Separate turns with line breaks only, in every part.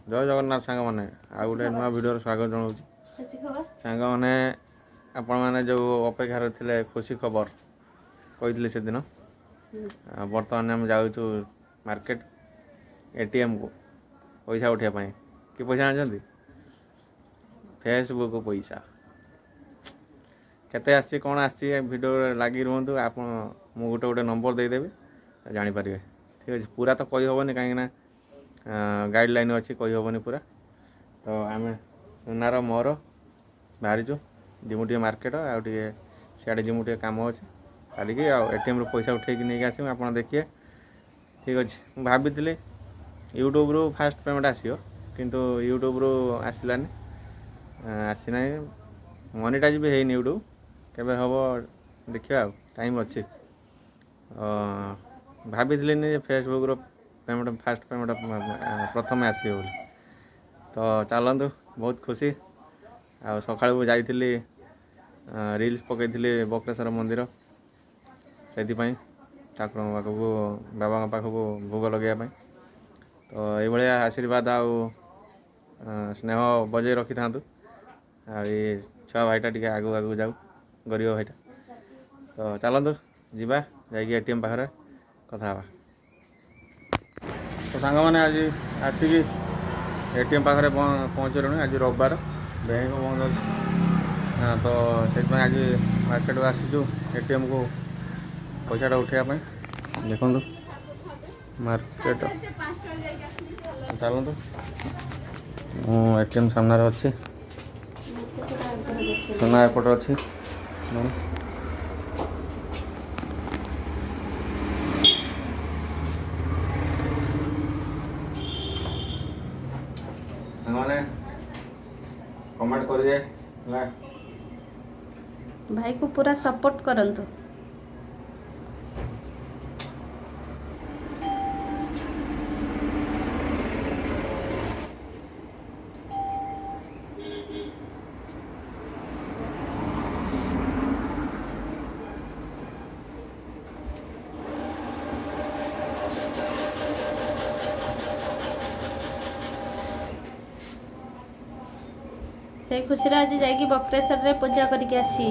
जय जगन्नाथ सांग मैंने आ गोटे नुआ वीडियो स्वागत जनाऊँगी सांग मैंने आपण मैंने जो अपेक्षार थे खुशी खबर कही से दिन बर्तमान आम जाऊँ मार्केट एटीएम को पैसा उठाइबा कि पैसा जानते फेसबुक पैसा केते आसी कौन आसी वीडियो लगी रुहतु आप गोटे गोटे नंबर देदेवी जापर ठीक अच्छे पूरा तो कही हेनी कहीं गाइडलाइन अच्छी कही हेनी पूरा तो आम सुनार मोर बाहरीचु जिमु टे मार्केट आगे सियाड़े जिमु टे कम अच्छे सारिकी एटीएम रू पैसा उठेकी नहीं आसमु आप देखिए ठीक अच्छे भाभी यूट्यूब रू फास्ट पेमेंट आसो किंतु यूट्यूब रू आसलानी आसीना मनीटाइज भी है यूट्यूब केबे हम देखा टाइम अच्छे भाभी फेसबुक रो पेमेंट फास्ट पेमेंट प्रथम आसो बोली तो चलतु बहुत खुशी आ सका जाइली रील्स पकई बक्रेश्वर मंदिर से ठाकुर पाखक बाबा पाखक भोग लगे तो ये आशीर्वाद आउ स्नेह बजे रखी था ये छुआ भाईटा टे आगू आगू जाऊ गरीब भाईटा तो चलतु जीवा जाकि एटीएम पाखे कथा तो सांग मैंने आज आसिक एटीएम पाखे पहुँचलुँ आज रविवार बैंक बंद अच्छे तो से आज मार्केट को आसीचु एटीएम को पैसा उठाइबा देखु मार्केट चलतु एटीएम सामने अच्छी सोना एपट अच्छी मैंने कमेंट करिए
भाई को पूरा सपोर्ट करंतु। से खुशी आज जाकि बक्रेश्वर रे पूजा करके आसी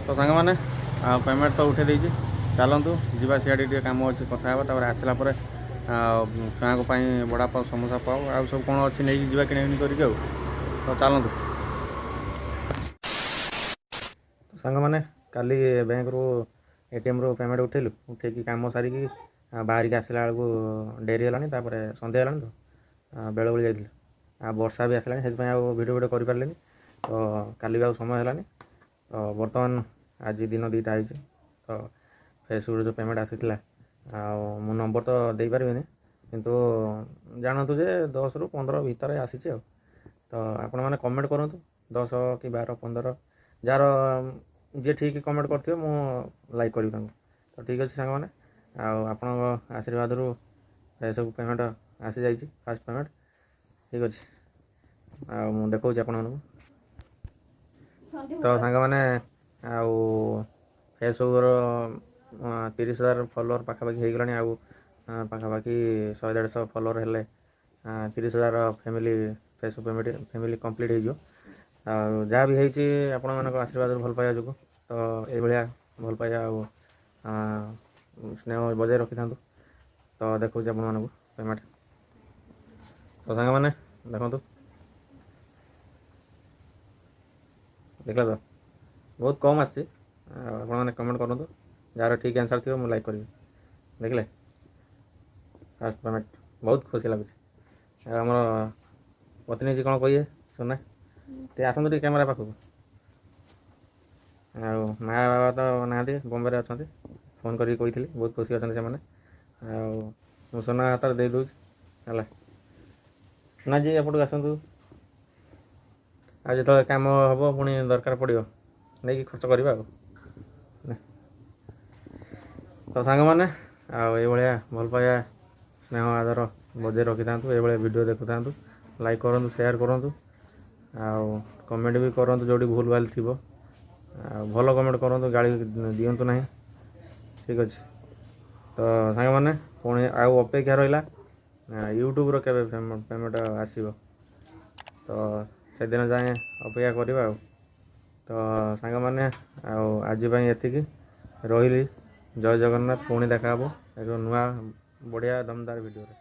तो सांग मैंने पेमेंट तो उठे देती चलतु जीवा सियाड़ी टे कम अच्छे कथा आसला छुआ को बड़ा पाव समोसा पाव आ सब कौन अच्छी नहीं जावा किणी करके तो चलतु सांग मैंने काली बैंक रू एटीएम रू पेमेंट उठेलु उठेकी कम सारिकी बाहर की आसला बेलू डेरी है सन्ध्या है तो बेल बेल जाइए वर्षा भी आसला से वीडियो वीडियो कर पारे तो काली भी समय है तो बर्तमान आज दिन दुईटा है तो फेसबुक जो पेमेंट आसी मो नंबर तो दे पारे किंतु जानतु जे 10 ରୁ 15 भितर आसी तो आपण मैंने कमेंट करूँ 10 कि 12 15 जार जी ठीक कमेंट करते मु लाइक करी तो ठीक अच्छे सांग मैंने आपण आशीर्वाद रू सब पेमेंट आसी जाइए फास्ट पेमेंट ठीक अच्छे देखा आपण तो सांग मैंने फेसबुक 30,000 फॉलोअर पाखापाखि हो गला पाखापाखि 100-150 फॉलोअर हेले 30,000 family Facebook payment family complete हो जहाँ भी होती आपण मान आशीर्वाद भल पाइबा जो तो ये भल पाइबा स्नेह बजाय रखी था तो देखो आपण पेमेंट तो सांग मैंने देखु देखल तो बहुत कम आसी आपने कमेंट करूँ जार ठीक आंसर थी मुझे लाइक करी देखले फास्ट पेमेंट बहुत खुशी लगुच आम पत्नी जी कौन कहिए सुना टे आसतु टे कैमेरा पाखक माँ बाबा तो ना बम्बे अच्छा फोन करी बहुत खुशी अच्छा से सोना हाथ दे दूँ है ना जी एपटू आसतु आज जो कम हम पुणी दरकार पड़ो नहीं खर्च करवा तो सांग मैंने ये भल पाइबा स्नेह आदर बजाय रखी था ये वीडियो देखु था लाइक करूँ शेयर करूँ कमेंट भी करूँ जो भूल भाल थी ଭଲ କମେଣ୍ଟ କରନ୍ତୁ, ଗାଳି ଦିଅନ୍ତୁ ନାହିଁ। ଠିକ୍ ଅଛି। ତ ସାଙ୍ଗମାନେ ପୁଣି ଆଉ ଅପେକ୍ଷା ରହିଲା ୟୁଟ୍ୟୁବ୍ର କେବେ ପେମେଣ୍ଟ ଆସିବ, ତ ସେଦିନ ଯାଏଁ ଅପେକ୍ଷା କରିବା ଆଉ। ତ ସାଙ୍ଗମାନେ ଆଉ ଆଜି ପାଇଁ ଏତିକି, ରହିଲି। ଜୟ ଜଗନ୍ନାଥ। ପୁଣି ଦେଖା ହେବ ଏକ ନୂଆ ବଢ଼ିଆ ଦମଦାର ଭିଡ଼ିଓରେ।